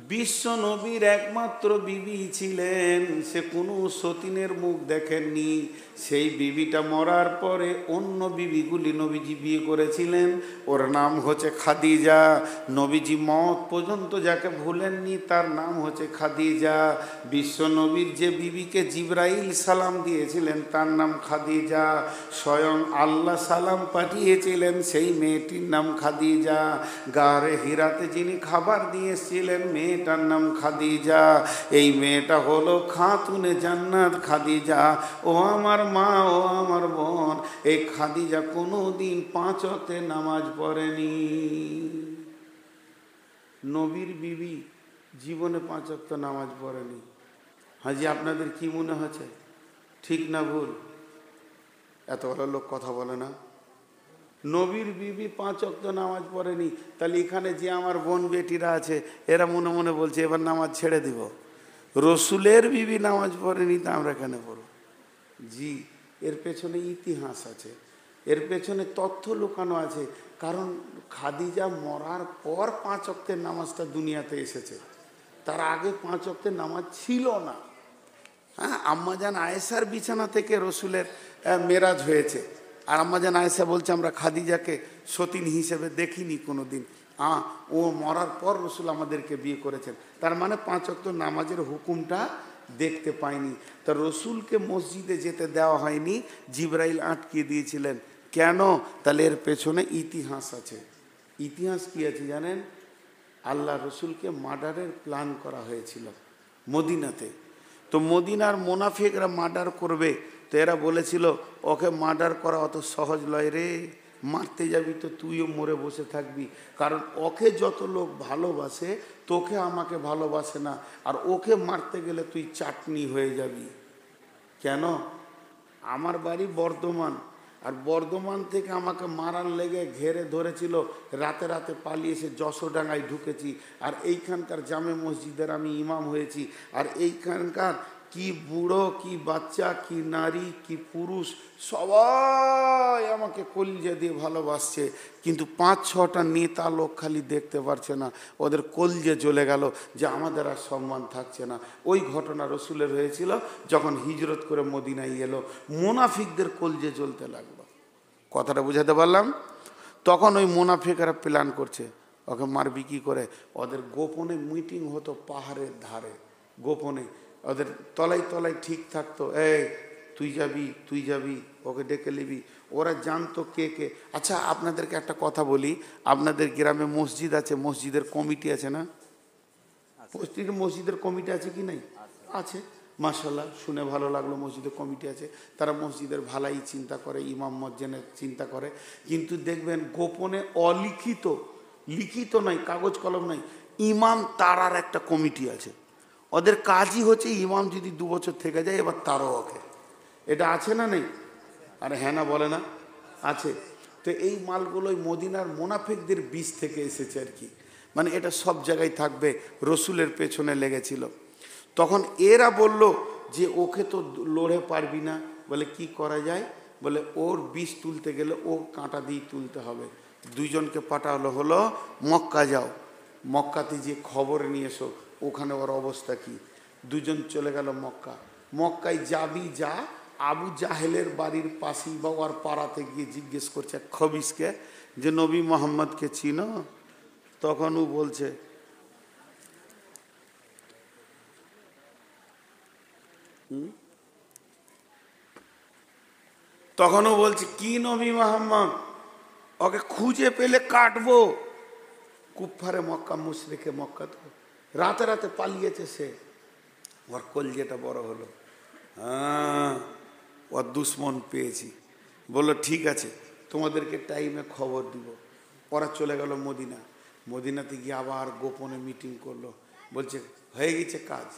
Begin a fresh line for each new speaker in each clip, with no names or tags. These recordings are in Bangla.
বিশ্ব নবীর একমাত্র বিবি ছিলেন, সে কোনো সতীনের মুখ দেখেননি। সেই বিবিটা মরার পরে অন্য বিবিগুলি নবীজি বিয়ে করেছিলেন। ওর নাম হচ্ছে খাদিজা। নবীজি মত পর্যন্ত যাকে ভুলেননি তার নাম হচ্ছে খাদিজা। বিশ্ব নবীর যে বিবিকে জিবরাইল সালাম দিয়েছিলেন তার নাম খাদিজা। স্বয়ং আল্লাহ সালাম পাঠিয়েছিলেন সেই মেয়েটির নাম খাদিজা। গারে হিরাতে যিনি খাবার দিয়েছিলেন মেয়েটার নাম খাদিজা। এই মেয়েটা হলো খাতুনে জান্নাত খাদিজা। ও আমার মা, ও আমার বোন, এই খাদিজা কোনো দিন 5 ওয়াক্তে নামাজ পড়েনি। নবীর বিবি জীবনে 5 ওয়াক্ত নামাজ পড়েনি। হাজি আপনাদের কি মনে হচ্ছে, ঠিক না ভুল? এত বড় লোক কথা বলে না। নবীর বিবি 5 ওয়াক্ত নামাজ পড়েনি, তাহলে এখানে যে আমার বোন বেটিরা আছে এরা মনে মনে বলছে এবার নামাজ ছেড়ে দিব। রসুলের বিবি নামাজ পড়েনি তা আমরা কেন পড়ব? জি, এর পেছনে ইতিহাস আছে, এর পেছনে তথ্য লুকানো আছে। কারণ খাদিজা মরার পর 5 ওয়াক্তের নামাজটা দুনিয়াতে এসেছে, তার আগে 5 ওয়াক্তের নামাজ ছিল না। হ্যাঁ, আম্মাজান আয়েশার বিছানা থেকে রসুলের মেরাজ হয়েছে। আর আম্মাজান আয়েশা বলছে আমরা খাদিজাকে সতীন হিসেবে দেখিনি কোনো দিন। ও মরার পর রসুল আমাদেরকে বিয়ে করেছেন, তার মানে 5 ওয়াক্ত নামাজের হুকুমটা দেখতে পাইনি। তা রসুলকে মসজিদে যেতে দেওয়া হয়নি, জিবরাইল আটকিয়ে দিয়েছিলেন। কেন? তাহলে এর পেছনে ইতিহাস আছে। ইতিহাস কি আছে জানেন? আল্লাহ রসুলকে মার্ডারের প্ল্যান করা হয়েছিল মদিনাতে। তো মদিনার মোনাফিকরা মার্ডার করবে, তো এরা বলেছিল ওকে মার্ডার করা অত সহজ নয় রে, মারতে যাবি তো তুইও মরে বসে থাকবি। কারণ ওকে যত লোক ভালোবাসে তোকে আমাকে ভালোবাসে না, আর ওকে মারতে গেলে তুই চাটনি হয়ে যাবি। কেন? আমার বাড়ি বর্ধমান, আর বর্ধমান থেকে আমাকে মারার লেগে ঘেরে ধরেছিল, রাতে রাতে পালিয়ে এসে যশোডাঙ্গায় ঢুকেছি। আর এইখানকার জামে মসজিদের আমি ইমাম হয়েছি। আর এইখানকার কি বুড়ো, কি বাচ্চা, কি নারী, কি পুরুষ, সবাই আমাকে কলজে দিয়ে ভালোবাসছে। কিন্তু 5-6টা নেতা লোক খালি দেখতে পারছে না, ওদের কলজে জ্বলে গেল যে আমাদের আর সম্মান থাকছে না। ওই ঘটনা রসুলের হয়েছিল যখন হিজরত করে মদিনায় এলো, মুনাফিকদের কলজে জ্বলতে লাগলো। কথাটা বুঝাতে পারলাম? তখন ওই মুনাফিকরা প্ল্যান করছে ওকে মারবি কি করে। ওদের গোপনে মিটিং হতো পাহাড়ের ধারে, গোপনে ওদের তলায় তলায় ঠিক থাকতো, এই তুই যাবি, তুই যাবি, ওকে ডেকে নিবি। ওরা জানতো কে কে। আচ্ছা আপনাদেরকে একটা কথা বলি, আপনাদের গ্রামে মসজিদ আছে, মসজিদের কমিটি আছে না? প্রতিটি মসজিদের কমিটি আছে কি নাই? আছে। মাশাআল্লাহ, শুনে ভালো লাগলো মসজিদের কমিটি আছে। তারা মসজিদের ভালাই চিন্তা করে, ইমাম মজ্জেনের চিন্তা করে। কিন্তু দেখবেন গোপনে অলিখিত, লিখিত নাই, কাগজ কলম নাই, ইমাম তারার একটা কমিটি আছে। ওদের কাজই হচ্ছে ইমাম যদি 2 বছর থেকে যায় এবার তারও ওকে। এটা আছে না নেই? আরে হ্যাঁ না বলে না? আছে। তো এই মালগুলোই মদিনার মোনাফিকদের বীজ থেকে এসেছে আর কি। মানে এটা সব জায়গায় থাকবে, রসুলের পেছনে লেগেছিল। তখন এরা বলল যে ওকে তো লড়ে পারবি না, বলে কি করা যায়? বলে ওর বীজ তুলতে গেলে ও কাঁটা দিয়ে তুলতে হবে। 2 জনকে পাঠালো, হলো মক্কা যাও, মক্কাতে যে খবর নিয়ে এসো ওখানে ওর অবস্থা কি। 2 জন চলে গেল মক্কা। মক্কায় যাবি যা, আবু জাহেলের বাড়ির পাশেই বা ওর পাড়াতে গিয়ে জিজ্ঞেস করছে খবিসকে যে নবী মোহাম্মদকে চিনো? তখন ও বলছে কি নবী মোহাম্মদ, ওকে খুঁজে পেলে কাটবো। কুফারে মক্কা, মুশরিকে মক্কা তো রাতে রাতে পালিয়েছে সে। ওর কলজেটা বড় হলো, হ্যাঁ ওর দুশ্মন পেয়েছি। বললো ঠিক আছে তোমাদেরকে টাইমে খবর দিব। ওরা চলে গেল মদিনা। মদিনাতে গিয়ে আবার গোপনে মিটিং করলো। বলছে হয়ে গেছে কাজ,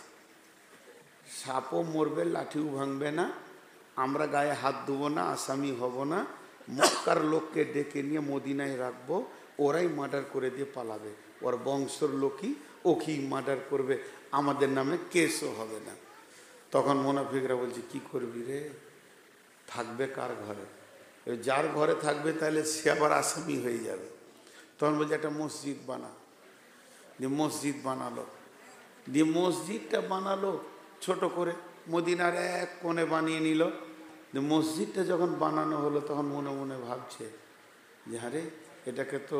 সাপও মরবে, লাঠিও ভাঙবে না, আমরা গায়ে হাত দেবো না, আসামি হব না, মক্কার লোককে ডেকে নিয়ে মদিনায় রাখবো, ওরাই মার্ডার করে দিয়ে পালাবে। ওর বংশের লোকই ওকেই মার্ডার করবে, আমাদের নামে কেসও হবে না। তখন মুনাফিকরা বলছে কি করবি রে, থাকবে কার ঘরে? যার ঘরে থাকবে তাহলে সে আবার আসামি হয়ে যাবে। তখন বলছে একটা মসজিদ বানা। যে মসজিদ বানালো, দিয়ে মসজিদটা বানালো ছোট করে, মদিনার এক কোণে বানিয়ে নিল। মসজিদটা যখন বানানো হলো তখন মনে মনে ভাবছে যে আরে এটাকে তো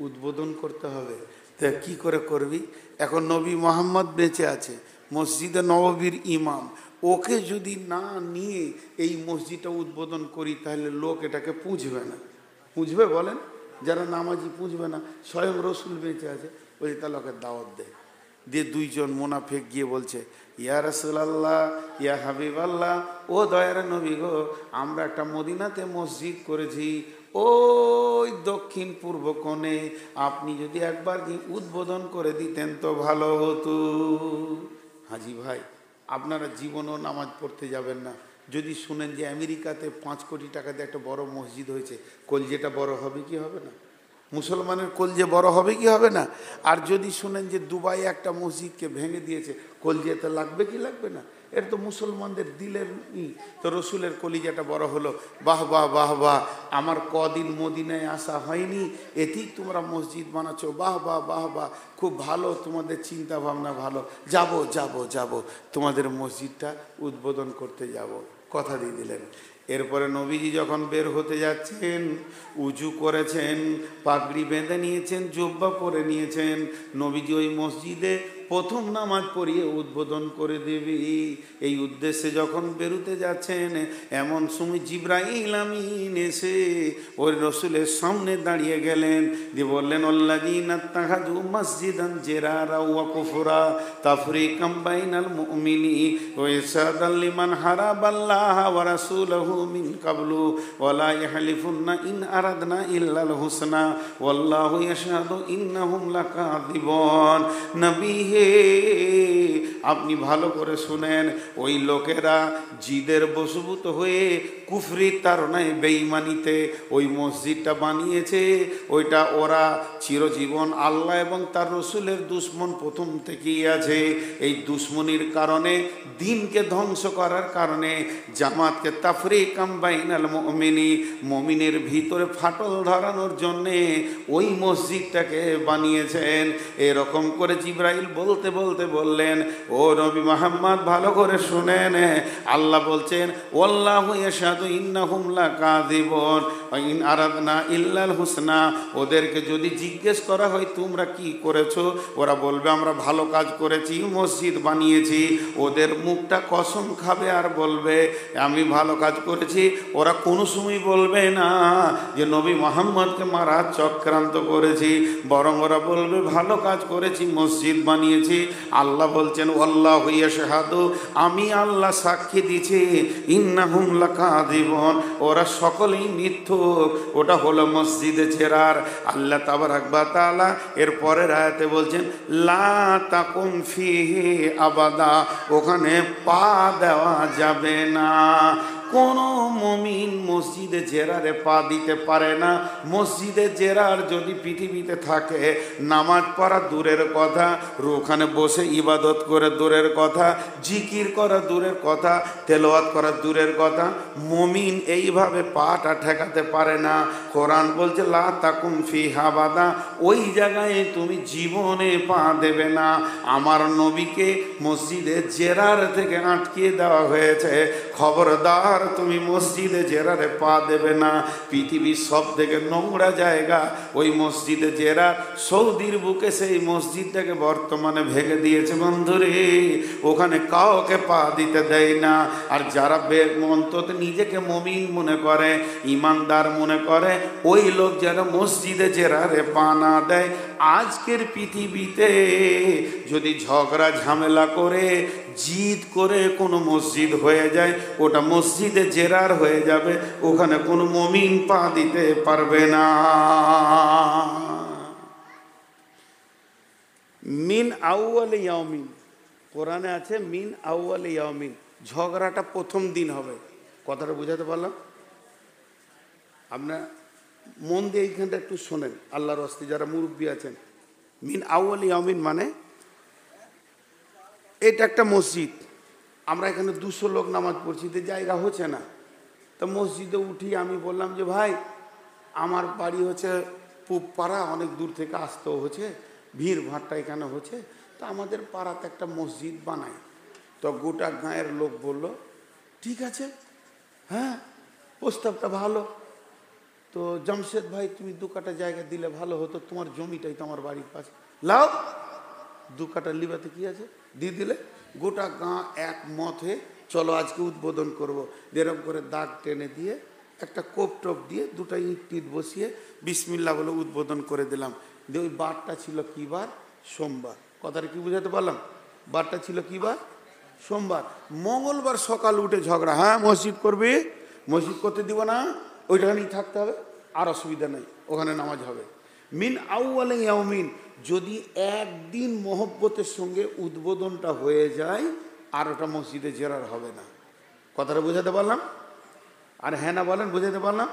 উদ্বোধন করতে হবে, তা কী করে করবি? এখন নবী মোহাম্মদ বেঁচে আছে, মসজিদে নববীর ইমাম, ওকে যদি না নিয়ে এই মসজিদটা উদ্বোধন করি তাহলে লোক এটাকে পুঁছবে না। পুঁছবে বলেন? যারা নামাজি পুঁছবে না। স্বয়ং রসুল বেঁচে আছে, ওই তাহলে ওকে দাওয়াত দেয়। দিয়ে দুইজন মোনাফেক গিয়ে বলছে, ইয়া রাসূলুল্লাহ, ইয়া হাবিবাল্লাহ, ও দয়ার নবী গো, আমরা একটা মদিনাতে মসজিদ করেছি ওই দক্ষিণ পূর্ব কোণে, আপনি যদি একবার কি উদ্বোধন করে দিতেন তো ভালো হতো। হাজি ভাই, আপনারা জীবনও নামাজ পড়তে যাবেন না, যদি শুনেন যে আমেরিকাতে 5 কোটি টাকাতে একটা বড় মসজিদ হয়েছে, কলজেটা বড় হবে কি হবে না? মুসলমানের কলজে বড় হবে কি হবে না? আর যদি শুনেন যে দুবাই একটা মসজিদকে ভেঙে দিয়েছে, কলজেতে লাগবে কি লাগবে না? এর তো মুসলমানদের দিলের তো রসুলের কলিজাটা বড় হলো, বাহ বাহ বাহ বাহ, আমার কদিন মদিনায় আসা হয়নি, এতেই তোমরা মসজিদ বানাচ্ছো, বাহ বাহ বাহ বাহ, খুব ভালো, তোমাদের চিন্তা ভাবনা ভালো, যাব যাব যাব, তোমাদের মসজিদটা উদ্বোধন করতে যাব, কথা দিয়ে দিলেন। এরপরে নবীজি যখন বের হতে যাচ্ছেন, উজু করেছেন, পাগড়ি বেঁধে নিয়েছেন, জুব্বা পরে নিয়েছেন, নবীজি ওই মসজিদে প্রথম নামাজ পড়িয়ে উদ্বোধন করে দেবে এই উদ্দেশ্যে যখন বেরোতে যাচ্ছেন, এমন সময় জিবরাইল আমিন এসে ওই রসুলের সামনে দাঁড়িয়ে গেলেন, দিয়ে বললেন, আল্লাযীনা ইত্তাখাযু মাসজিদান জিরারা ওয়া কুফরা তাফরীকাম বাইনাল মুমিনি ওয়া ইরশাদান লিমান হারাবাল্লাহা ওয়া রাসূলাহু মিন কাবলু ওয়া লা ইয়াহলিফুন্না ইন আরাদনা ইল্লাল হুসনা ওয়াল্লাহু ইয়াশহাদু ইন্নাহুম লাকাযিবুন। নবী আপনি ভালো করে শুনেন, ওই লোকেরা জিদের বশীভূত হয়ে কুফরির তাড়নায় বেঈমানিতে ওই মসজিদটা বানিয়েছে, ওইটা ওরা চিরজীবন আল্লাহ এবং তার রসুলের দুশ্মন প্রথম থেকেই আছে। এই দুশ্মনির কারণে, দিনকে ধ্বংস করার কারণে, জামাতকে তাফরীকাম বাইনাল মুমিনি, মুমিনের ভিতরে ফাটল ধরানোর জন্যে ওই মসজিদটাকে বানিয়েছেন। এরকম করে জিবরাইল বলতে বলতে বললেন, ও নবী মুহাম্মদ ভালো করে শুনেন, আল্লাহ বলছেন, ওয়াল্লাহু ইয়াশহাদু ইন্নাহুম লাকাযিবুন ওয়া ইন আরাদনা ইল্লাল হুসনা। ওদেরকে যদি জিজ্ঞেস করা হয় তোমরা কি করেছো, ওরা বলবে আমরা ভালো কাজ করেছি, মসজিদ বানিয়েছি। ওদের মুখটা কসম খাবে আর বলবে আমি ভালো কাজ করেছি। ওরা কোনো সময় বলবে না যে নবী মুহাম্মদকে মারা চক্রান্ত করেছি, বরং ওরা বলবে ভালো কাজ করেছি, মসজিদ বানিয়েছি। আল্লাহ বলছেন, আল্লাহু ইয়াশহাদু, আমি আল্লাহ সাক্ষী দিছি, ইন্নাহুম লাকাযিবুন, ওরা সকলেই মিথ্যুক। ওটা হলো মসজিদে জেরার। আল্লাহ তাবারাক ওয়া তাআলা এর পরের আয়াতে বলছেন, লা তাকুম ফিহি আবাদা, ওখানে পা দেওয়া যাবে না। কোনো মুমিন মসজিদে জেরারে পা দিতে পারে না। মসজিদে জেরার যদি পৃথিবীতে থাকে, নামাজ পড়া দূরের কথা, ওখানে বসে ইবাদত করে দূরের কথা, জিকির করা দূরের কথা, তেলাওয়াত করা দূরের কথা, মুমিন এইভাবে পাটা ঠেকাতে পারে না। কোরআন বলছে, লা তাকুম ফিহা আবাদা, ওই জায়গায় তুমি জীবনে পা দেবে না। আমার নবীকে মসজিদে জেরার থেকে আটকিয়ে দেওয়া হয়েছে। খবরদার, তুমি মসজিদে জেরারে পা দেবে না। পৃথিবীর সব থেকে নোংরা জায়গা ওই মসজিদে জেরা। সৌদির বুকে সেই মসজিদটাকে বর্তমানে ভেঙে দিয়েছে বন্ধুরে, ওখানে কাউকে পা দিতে দেয় না। আর যারা অন্তত নিজেকে মুমিন মনে করে, ইমানদার মনে করে, ওই লোক যেন মসজিদে জেরারে পা না দেয়। আজকের পৃথিবীতে যদি ঝগড়া ঝামেলা করে, জিদ করে কোনো মসজিদ হয়ে যায়, ওটা মসজিদে জেরার হয়ে যাবে, ওখানে কোনো মুমিন পা দিতে পারবে না। মিন আউয়াল ইয়াউমিন, কোরআনে আছে মিন আউয়াল ইয়াউমিন, ঝগড়াটা প্রথম দিন হবে। কথাটা বুঝাতে পারলাম? আপনার মন দিয়ে এইখানটা একটু শোনেন, আল্লাহর রাস্তে যারা মুরব্বী আছেন। মিন আউয়াল ইয়াউমিন মানে এটা একটা মসজিদ, আমরা এখানে 200 লোক নামাজ পড়ছি, তো জায়গা হচ্ছে না। তো মসজিদে উঠি, আমি বললাম যে ভাই আমার বাড়ি হচ্ছে পূব পাড়া, অনেক দূর থেকে আসতেও হচ্ছে, ভিড় ভাড়টা এখানে হচ্ছে, তা আমাদের পাড়াতে একটা মসজিদ বানাই। তো গোটা গাঁয়ের লোক বলল ঠিক আছে, হ্যাঁ প্রস্তাবটা ভালো। তো জামশেদ ভাই তুমি 2 কাঠা জায়গা দিলে ভালো হতো, তোমার জমিটাই তো আমার বাড়ির পাশে, লাও 2 কাঠা লিবাতে কি আছে, দিয়ে দিলে। গোটা গাঁ একমত হয়ে চলো আজকে উদ্বোধন করব। এরকম করে দাগ টেনে দিয়ে একটা কোপ টোপ দিয়ে 2টা ইট টিট বসিয়ে বিসমিল্লাহ বলে উদ্বোধন করে দিলাম। দিয়ে ওই বারটা ছিল কি বার? সোমবার। কথাটা কি বুঝাতে পারলাম? বারটা ছিল কি বার? সোমবার। মঙ্গলবার সকাল উঠে ঝগড়া, হ্যাঁ মসজিদ করবি, মসজিদ করতে দিব না, ওইখানেই থাকতে হবে, আর অসুবিধা নেই, ওখানে নামাজ হবে। মিন আউয়ালে ইয়াউমিন, যদি একদিন মহব্বতের সঙ্গে উদ্বোধনটা হয়ে যায় আর ওটা মসজিদে জেরার হবে না। কথাটা বুঝাতে পারলাম? আর হ্যাঁ না বলেন, বুঝাতে পারলাম?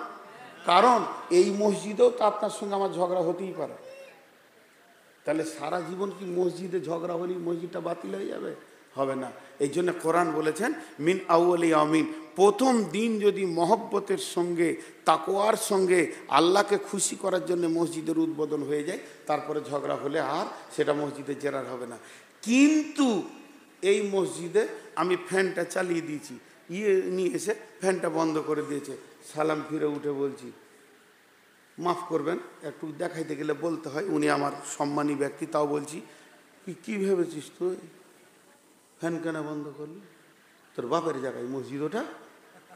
কারণ এই মসজিদেও তো আপনার সঙ্গে আমার ঝগড়া হতেই পারে। তাহলে সারা জীবন কি মসজিদে ঝগড়া হলেই মসজিদটা বাতিল হয়ে যাবে? হবে না। এই জন্য কোরআন বলেছেন মিন আউয়ালি ইয়াউমিন, প্রথম দিন যদি মহব্বতের সঙ্গে তাকওয়ার সঙ্গে আল্লাহকে খুশি করার জন্য মসজিদের উদ্বোধন হয়ে যায়, তারপরে ঝগড়া হলে আর সেটা মসজিদে জেরার হবে না। কিন্তু এই মসজিদে আমি ফ্যানটা চালিয়ে দিয়েছি, নিয়ে এসে ফ্যানটা বন্ধ করে দিয়েছে, সালাম ফিরে উঠে বলছি মাফ করবেন, একটু দেখাইতে গেলে বলতে হয়, উনি আমার সম্মানী ব্যক্তি, তাও বলছি কি ভেবেছিস তুই ফ্যান কেন বন্ধ করলি? তোর বাপের জায়গায় মসজিদ ওটা,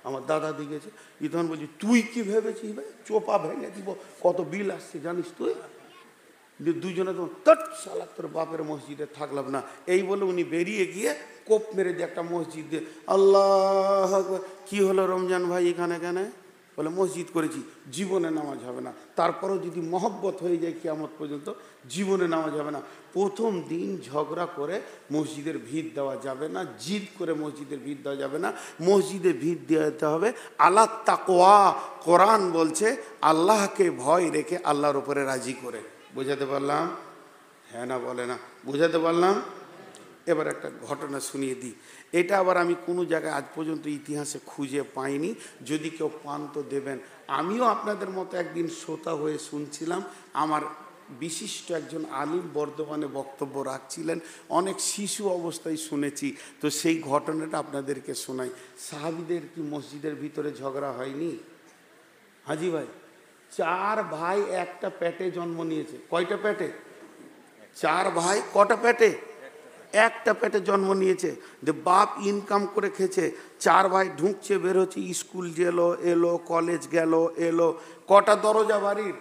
আমার দাদা দিয়েছে। তখন বলছি তুই কি ভেবেছিস ভাই, চোপা ভেঙে দিব, কত বিল আসছে জানিস তুই? দুজনে তো তট শালা তোর বাপের মসজিদে থাকলাম না, এই বলে উনি বেরিয়ে গিয়ে কোপ মেরে দিয়ে একটা মসজিদ দিয়ে আল্লাহ। কি হলো রমজান ভাই এখানে কেন? বলে মসজিদ করেছি, জীবনে নামাজ হবে না। তারপরেও যদি মহব্বত হয়ে যায় কিয়ামত পর্যন্ত, জীবনে নামাজ হবে না। প্রথম দিন ঝগড়া করে মসজিদের ভিত দেওয়া যাবে না, জিদ করে মসজিদের ভিত দেওয়া যাবে না, মসজিদে ভিত দিতে হবে আল্লাহ তাকওয়া। কোরআন বলছে আল্লাহকে ভয় রেখে আল্লাহর উপরে রাজি করে। বুঝাতে পারলাম? হ্যাঁ না বলে না, বুঝাতে পারলাম? এবার একটা ঘটনা শুনিয়ে দিই। এটা আবার আমি কোনো জায়গায় আজ পর্যন্ত ইতিহাসে খুঁজে পাইনি, যদি কেউ পান তো দেবেন। আমিও আপনাদের মতো একদিন শ্রোতা হয়ে শুনছিলাম, আমার বিশিষ্ট একজন আলিম বর্ধমানে বক্তব্য রাখছিলেন, অনেক শিশু অবস্থায় শুনেছি। তো সেই ঘটনাটা আপনাদেরকে শোনাই। সাহাবীদের কি মসজিদের ভিতরে ঝগড়া হয়নি? হাজি ভাই, 4 ভাই একটা পেটে জন্ম নিয়েছে। কয়টা পেটে? 4 ভাই কটা পেটে? একটা পেটে জন্ম নিয়েছে। যে বাপ ইনকাম করে খেয়েছে, 4 ভাই ঢুকছে বের হচ্ছে, স্কুল গেলো এলো, কলেজ গেল এলো। কটা দরজা বাড়ির?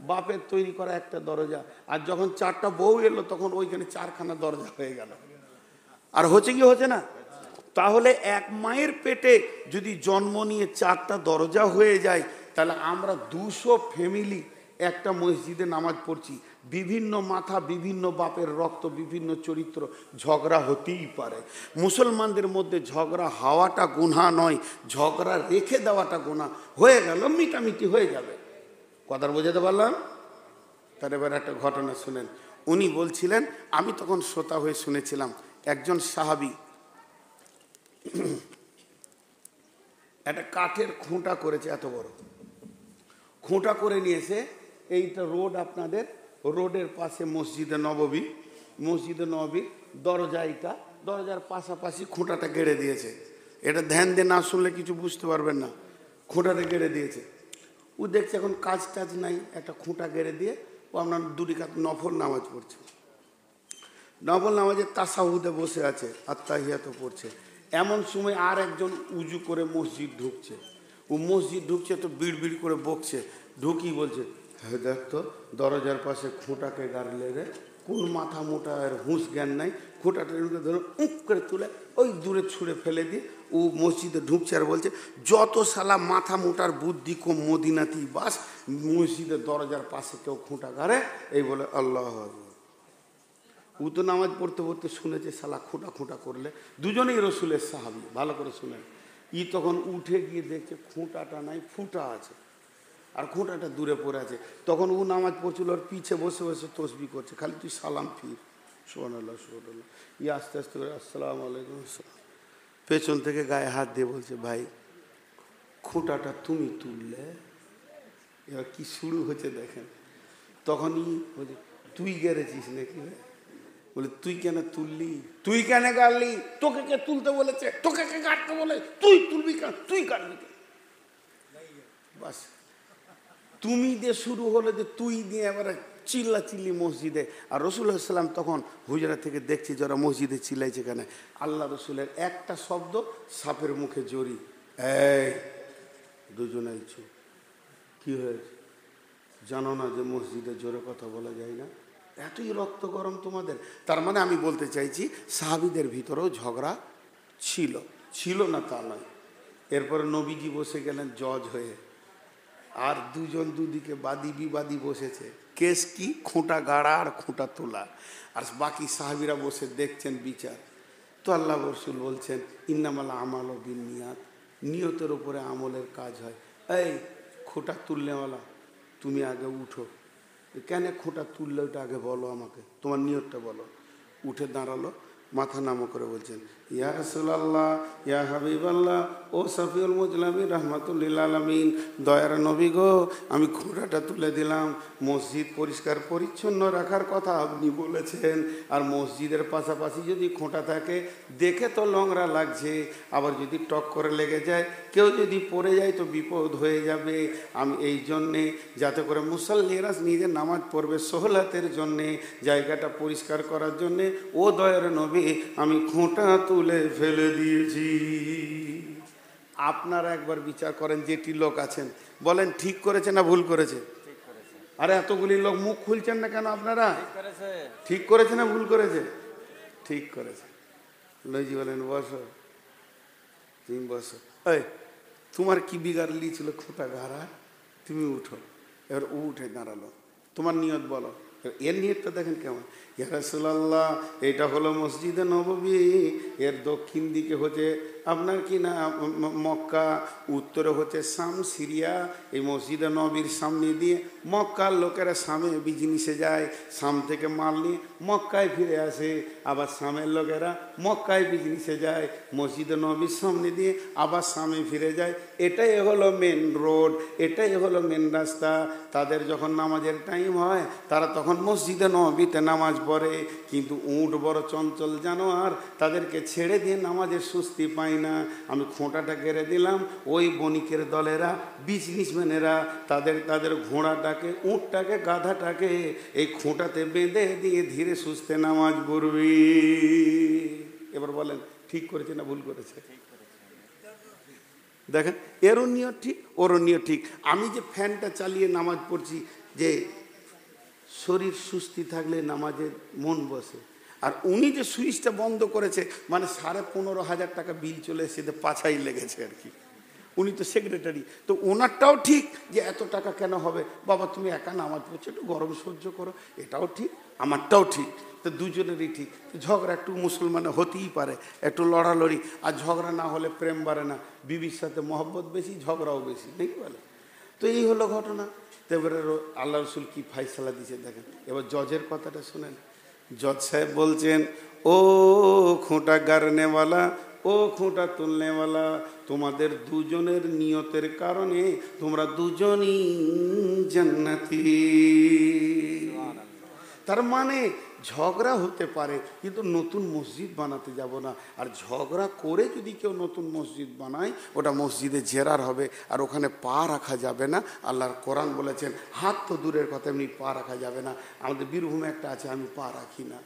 বাপের তৈরি করা একটা দরজা। আর যখন 4টা বউ এলো তখন ওইখানে 4খানা দরজা হয়ে গেল। আর হচ্ছে কি হচ্ছে না? তাহলে এক মায়ের পেটে যদি জন্ম নিয়ে 4টা দরজা হয়ে যায়, তাহলে আমরা 200 ফ্যামিলি একটা মসজিদে নামাজ পড়ছি, বিভিন্ন মাথা, বিভিন্ন বাপের রক্ত, বিভিন্ন চরিত্র, ঝগড়া হতেই পারে। মুসলমানদের মধ্যে ঝগড়া হওয়াটা গুনাহ নয়, ঝগড়া রেখে দেওয়াটা গুনাহ। হয়ে গেল মিটামিটি হয়ে যাবে। কথা বোঝাতে পারলাম? তার এবার একটা ঘটনা শুনেন। উনি বলছিলেন, আমি তখন শ্রোতা হয়ে শুনেছিলাম, একজন সাহাবী একটা কাঠের খুঁটা করেছে, এত বড় খুঁটা করে নিয়েছে। এইটা রোড, আপনাদের রোডের পাশে মসজিদে নববী, মসজিদে নববীর দরজা, এইটা দরজার পাশাপাশি খুঁটাটা গেড়ে দিয়েছে। এটা ধ্যান দিয়ে না শুনলে কিছু বুঝতে পারবেন না। খুঁটাটা গেড়ে দিয়েছে। ও দেখছে এখন কাজ টাজ নাই, একটা খুঁটা গেড়ে দিয়ে ও আপনার 2 রাকাত নফল নামাজ পড়ছে। নফল নামাজে তাসাহুদে বসে আছে, আত্তাহিয়াত পড়ছে। এমন সময় আর একজন উজু করে মসজিদ ঢুকছে। ও মসজিদ ঢুকছে তো বিড় করে বকছে। ঢুকি বলছে, হ্যাঁ দেখ তো দরজার পাশে খুঁটাকে গাড়লে রে, কোন মাথা মোটা আর হুঁশ জ্ঞান নাই, খুঁটাটা ধরে উঁক করে তুলে ওই দূরে ছুঁড়ে ফেলে দিয়ে ও মসজিদে ঢুকছে। আর বলছে যত শালা মাথা মোটার বুদ্ধি কম মদিনাতেই বাস, মসজিদের দরজার পাশে কেউ খুঁটা গাড়ে, এই বলে আল্লাহ আকবার। ও তো নামাজ পড়তে পড়তে শুনেছে শালা খুঁটা করলে। দুজনেই রসুলের সাহাবী, ভালো করে শুনেন। তখন উঠে গিয়ে দেখছে খুঁটাটা নাই, ফুটা আছে, আর খুঁটাটা দূরে পড়ে আছে। তখন ও নামাজ পড়ছিল, ওর পিছে বসে বসে তসবিহ করছে, খালি তুই সালাম ফির, সুবহানাল্লাহ সুবহানাল্লাহ। আস্তে আস্তে করে আসসালামু আলাইকুম আসসালাম। পেছন থেকে গায়ে হাত দিয়ে বলছে, ভাই খুঁটাটা তুমি তুললে? এবার কি শুরু হচ্ছে দেখেন। তখনই বলছে, তুই গেড়েছিস নাকি? বলে তুই কেন তুললি, তুই কেন গাড়লি, তোকে কে তুলতে বলেছে, তোকে কে কাটতে বলে, তুই তুলবি কেন, তুই কাটবি কেন? বাস তুমি দিয়ে শুরু হলো, যে তুই দিয়ে এবারে চিল্লা চিল্লি মসজিদে। আর রসুল্লাহ সাল্লাম তখন হুজরা থেকে দেখছে যারা মসজিদে চিল্লাইছে কেন। আল্লাহ রসুলের একটা শব্দ, সাপের মুখে জড়ি, এই দুজনে চুপ। কি হয়েছে জানো না যে মসজিদে জোরে কথা বলা যায় না? এতই রক্ত গরম তোমাদের। তার মানে আমি বলতে চাইছি সাহাবীদের ভিতরেও ঝগড়া ছিল, ছিল না তা নয়। এরপরে নবীজি বসে গেলেন জজ হয়ে, আর দুজন দুদিকে বাদী বিবাদী বসেছে। কেস কি? খোঁটা গাড়া আর খোঁটা তোলা। আর বাকি সাহাবীরা বসে দেখছেন বিচার। তো আল্লাহ রসুল বলছেন ইন্নামাল আমাল বিন্নিয়াত, নিয়তের উপরে আমলের কাজ হয়। এই খোঁটা তুলনেওয়ালা, তুমি আগে উঠো। কেন খোঁটা তুললে ওটা আগে বলো আমাকে, তোমার নিয়তটা বলো। উঠে দাঁড়ালো, মাথা নামো করে বলছেন ইয়া রাসূলুল্লাহ, ইয়া হাবিবাল্লাহ, ও শফিউল মুজলামিন রাহমাতুল্লিল আলামিন, দয়ার নবী গো, আমি খোঁটাটা তুলে দিলাম। মসজিদ পরিষ্কার পরিচ্ছন্ন রাখার কথা আপনি বলেছেন, আর মসজিদের পাশাপাশি যদি খোঁটা থাকে দেখে তো নোংরা লাগছে, আবার যদি টক করে লেগে যায়, কেউ যদি পড়ে যায় তো বিপদ হয়ে যাবে। আমি এই জন্যে যাতে করে মুসল্লিরা নিজের নামাজ পড়বে সহলাতের জন্যে, জায়গাটা পরিষ্কার করার জন্যে, ও দয়ার নবী আমি খোঁটা তুলে ফেলে দিয়েছি। আপনারা একবার বিচার করেন, যেটি লোক আছেন বলেন ঠিক করেছে না ভুল করেছে? আরে এতগুলি লোক মুখ খুলছেন না কেন আপনারা? ঠিক করেছে না ভুল করেছে? ঠিক করেছে। লইজি বলেন বসো, তুমি বসো। এই তোমার কি বিগাড়লি ছিল খোঁটা গাড়া, তুমি উঠো। এবার ও উঠে দাঁড়ালো, তোমার নিয়ত বলো। এর নিয়তটা দেখেন কেমন। ইয়া রাসূলুল্লাহ, এটা হলো মসজিদে নববী, এর দক্ষিণ দিকে হচ্ছে আপনার কি না মক্কা, উত্তরে হচ্ছে শাম সিরিয়া। এই মসজিদে নবীর সামনে দিয়ে মক্কার লোকেরা শামে বিজনেসে যায়, শাম থেকে মাল নিয়ে মক্কায় ফিরে আসে, আবার শামের লোকেরা মক্কায় বিজনেসে যায়, মসজিদে নবীর সামনে দিয়ে আবার শামে ফিরে যায়। এটাই হলো মেন রোড, এটাই হলো মেন রাস্তা। তাদের যখন নামাজের টাইম হয় তারা তখন মসজিদে নবীতে নামাজ পড়ে, কিন্তু উট বড় চঞ্চল জানোয়ার, তাদেরকে ছেড়ে দিয়ে নামাজের সুস্তি পায় না। আমি খোঁটাটা কেড়ে দিলাম, ওই বণিকের দলেরা, বিজনেসম্যানেরা তাদের ঘোড়াটাকে, উটটাকে, গাধাটাকে এই খোঁটাতে বেঁধে দিয়ে ধীরে সুস্থে নামাজ পড়বি। এবার বলেন ঠিক করেছে না ভুল করেছে? দেখেন এরও নিয়ত ঠিক, ওরও নিয়ত ঠিক। আমি যে ফ্যানটা চালিয়ে নামাজ পড়ছি, যে শরীর সুস্থি থাকলে নামাজের মন বসে, আর উনি যে সুইচটা বন্ধ করেছে, মানে 15,500 টাকা বিল চলে এসেছে, পাছাই লেগেছে আর কি। উনি তো সেক্রেটারি, তো ওনারটাও ঠিক যে এত টাকা কেন হবে, বাবা তুমি একা নামাজ পড়ছো, একটু গরম সহ্য করো, এটাও ঠিক, আমারটাও ঠিক। তো দুজনেরই ঠিক। ঝগড়া একটু মুসলমানে হতেই পারে, একটু লড়ালড়ি, আর ঝগড়া না হলে প্রেম বাড়ে না, বিবির সাথে মহব্বত বেশি, ঝগড়াও বেশি, নাকি বলে? তো এই হলো ঘটনা। তো এবারে আল্লাহ রসুল কি ফাইসালা দিয়েছে দেখেন। এবার জজের কথাটা শুনেন। জজ সাহেব বলছেন, ও খোঁটা গাড়নেওয়ালা, ও খোঁটা তুলনেওয়ালা, তোমাদের দুজনের নিয়তের কারণে তোমরা দুজনই জান্নাতি। তার মানে ঝগড়া হতে পারে, কিন্তু নতুন মসজিদ বানাতে যাব না। আর ঝগড়া করে যদি কেউ নতুন মসজিদ বানায়, ওটা মসজিদে জেরার হবে, আর ওখানে পা রাখা যাবে না। আল্লাহর কোরআন বলেছেন, হাত তো দূরের কথা, এমনি পা রাখা যাবে না। আমাদের বীরভূমে একটা আছে, আমি পা রাখি না।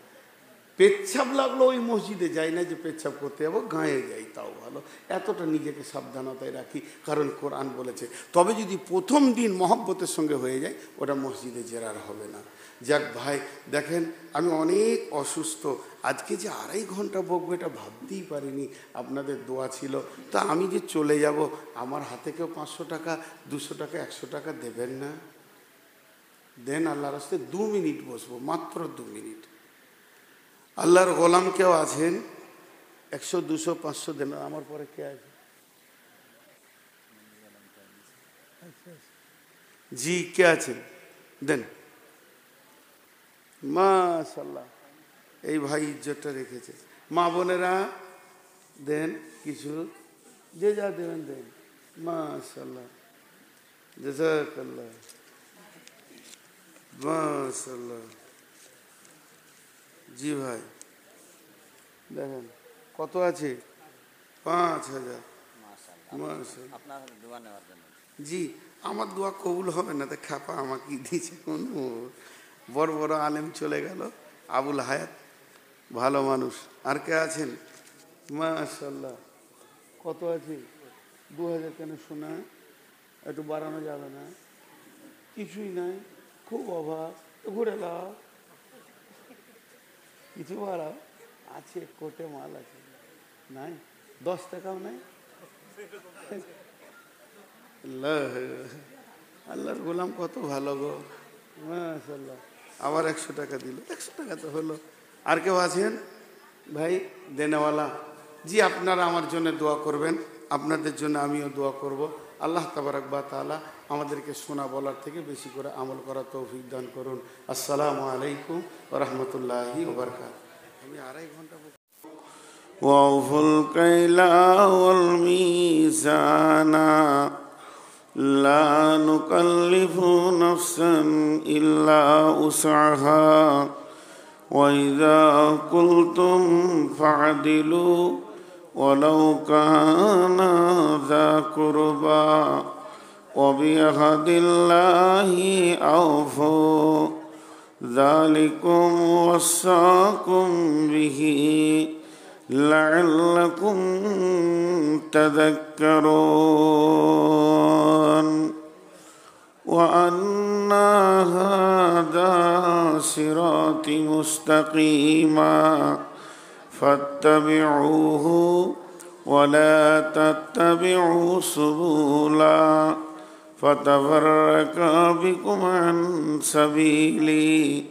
পেচ্ছাপ লাগলো ওই মসজিদে যাই না, যে পেচ্ছাপ করতে যাবো, গাঁয়ে যাই, তাও ভালো। এতটা নিজেকে সাবধানতায় রাখি, কারণ কোরআন বলেছে। তবে যদি প্রথম দিন মহব্বতের সঙ্গে হয়ে যায়, ওটা মসজিদে জেরার হবে না। যাক ভাই, দেখেন আমি অনেক অসুস্থ, আজকে যে 2.5 ঘন্টা বকবো এটা ভাবতেই পারিনি। আপনাদের দোয়া ছিল। তা আমি যে চলে যাব, আমার হাতে কেউ 500 টাকা, 200 টাকা, 100 টাকা দেবেন না? দেন, আল্লাহর রাস্তায় 2 মিনিট বসবো, মাত্র 2 মিনিট। আল্লাহর গোলাম কেউ আছেন? 100, 200, 500 দেন। আমার পরে কে আছে? জি, কে আছেন? দেন। মাশাআল্লাহ, এই ভাই ইজ্জতটা রেখেছে। মা বোনেরা দেন কিছু, যে যা দেবেন দেন। মাশাআল্লাহ, জাযাকাল্লাহ, মাশাআল্লাহ, জি ভাই, দেখেন কত আছে, 5,000।
আপনার দোয়া নেওয়ার জন্য।
জি, আমার দোয়া কবুল হবে না তো খ্যাপা আমাকে দিয়েছে কোনো। বড় বড় আলেম চলে গেল, আবুল হায়াত ভালো মানুষ। আর কে আছেন? মাশাল্লাহ, কত আছে? 2,000 কেন শোনা, একটু বাড়ানো যাবে না? কিছুই নাই, খুব অভাব, ঘুরে লাও, কিছু বাড়াও। আছে, কোটে মাল আছে, নাই 10 টাকাও নাই। আল্লাহর গোলাম কত ভালো গো, মাশাল্লাহ। আবার 100 টাকা দিল, 100 টাকা তো হলো। আর কেউ আছেন ভাই দেনেওয়ালা? জি, আপনারা আমার জন্য দোয়া করবেন, আপনাদের জন্য আমিও দোয়া করব। আল্লাহ তাবারাক ওয়া তাআলা আমাদেরকে শোনা বলার থেকে বেশি করে আমল করার তৌফিক দান করুন। আসসালামু আলাইকুম ওয়া রাহমাতুল্লাহি ওয়া বারাকাতুহু। আমি 2.5 ঘন্টা وَأَوْفُوا الْكَيْلَ وَالْمِيزَانَ لَا نُكَلِّفُ نَفْسًا إِلَّا وُسْعَهَا وَإِذَا قُلْتُمْ فَاعْدِلُوا وَلَوْ كَانَ ذَا قُرْبَى وَبِعَهْدِ اللَّهِ أَوْفُوا ذَلِكُمْ وَصَّاكُمْ بِهِ لَعَلَّكُمْ تَذَكَّرُونَ وَأَنَّ هَذَا صِرَاطِي مُسْتَقِيمًا فَاتَّبِعُوهُ وَلَا تَتَّبِعُوا سُبُلًا فَتَفَرَّقَ بِكُمْ عَنْ سَبِيلِهِ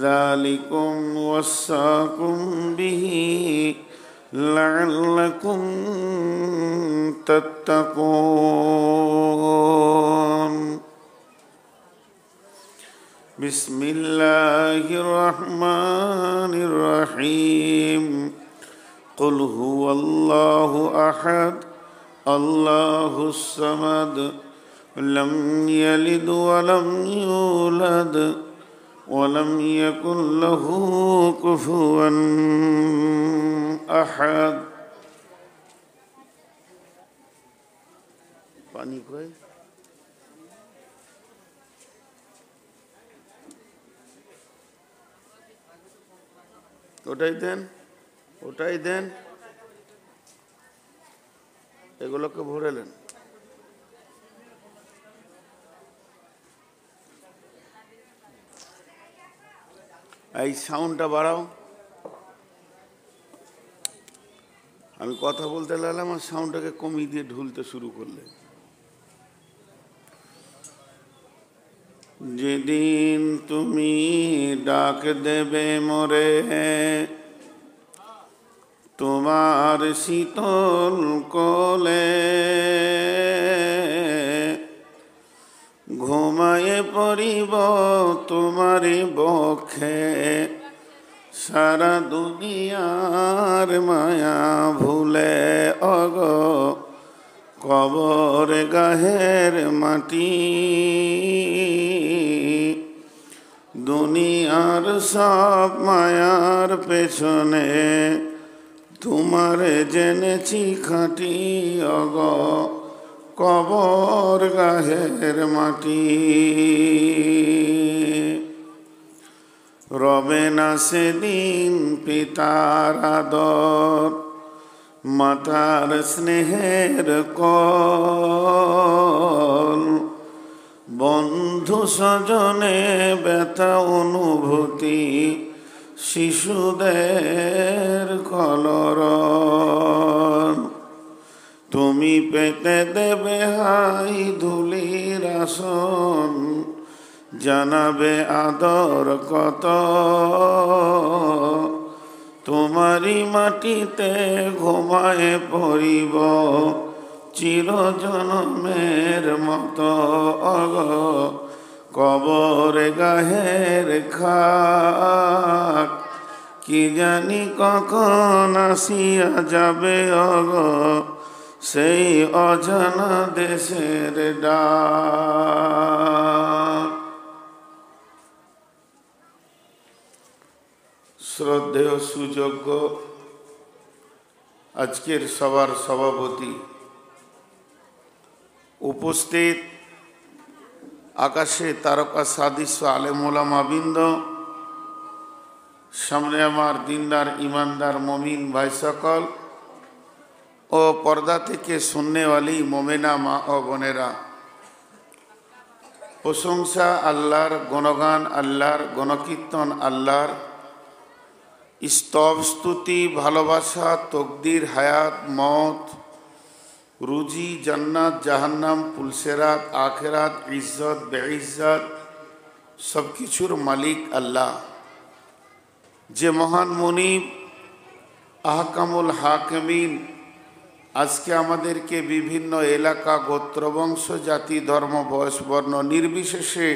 ذَلِكُمْ وَصَّاكُمْ بِهِ لَعَلَّكُمْ تَتَّقُونَ بسم الله الرحمن الرحيم قل هو الله أحد الله الصمد لم يلد ولم يولد ولم يكن له كفوا أحد পানি কই? ওটাই দেন, ওটাই দেন, এগুলোকে ভরেলেন। এই সাউন্ডটা বাড়াও। আমি কথা বলতে লাগলাম আর সাউন্ডটাকে কমিয়ে দিয়ে ঢুলতে শুরু করলে। যেদিন তুমি ডাক দেবে মোরে তোমার শীতল কোলে, ঘুমায়ে পড়িব তোমার বক্ষে, সারা দুনিয়ার মায়া ভুলে অগ কবর গাহের মাটি, দুনিয়ার সব মায়ার পেছনে তোমারে জেনেছি খাঁটি অগ কবর গাহের মাটি। রবে না সেদিন পিতার আদর, মাতার স্নেহের কল, বন্ধু স্বজনে ব্যথা অনুভূতি, শিশুদের কলরব। তুমি পেতে দেবে হাই ধুলির আসন, জানাবে আদর কত, তোমারই মাটিতে ঘুমায় পড়িব চিরজনমের মতো অগ কবর গাহের খাক, কি জানি কখন আসিয়া যাবে অগ সেই অজানা দেশের ডাক। শ্রদ্ধেয় সুযোগ্য আজকের সভার সভাপতি, উপস্থিত আকাশে তারকা সাদৃশ্য আলেম ওলামাবৃন্দ, সামনে আমার দিনদার ইমানদার মমিন ভাই সকল ও পর্দা থেকে সুন্নেওয়ালি মোমেনা মা ও বোনেরা, প্রশংসা আল্লাহর, গুণগান আল্লাহর, গণকীর্তন আল্লাহর, স্তব স্তুতি ভালোবাসা তকদির হায়াত মত রুজি জান্নাত জাহান্নাম পুলসেরাত আখেরাত ইজ্জত বেইজ্জত সব কিছুর মালিক আল্লাহ, যে মহান মুনিব আহকামুল হাকিমিন আজকে আমাদেরকে বিভিন্ন এলাকা গোত্র বংশ জাতি ধর্ম বয়স বর্ণ নির্বিশেষে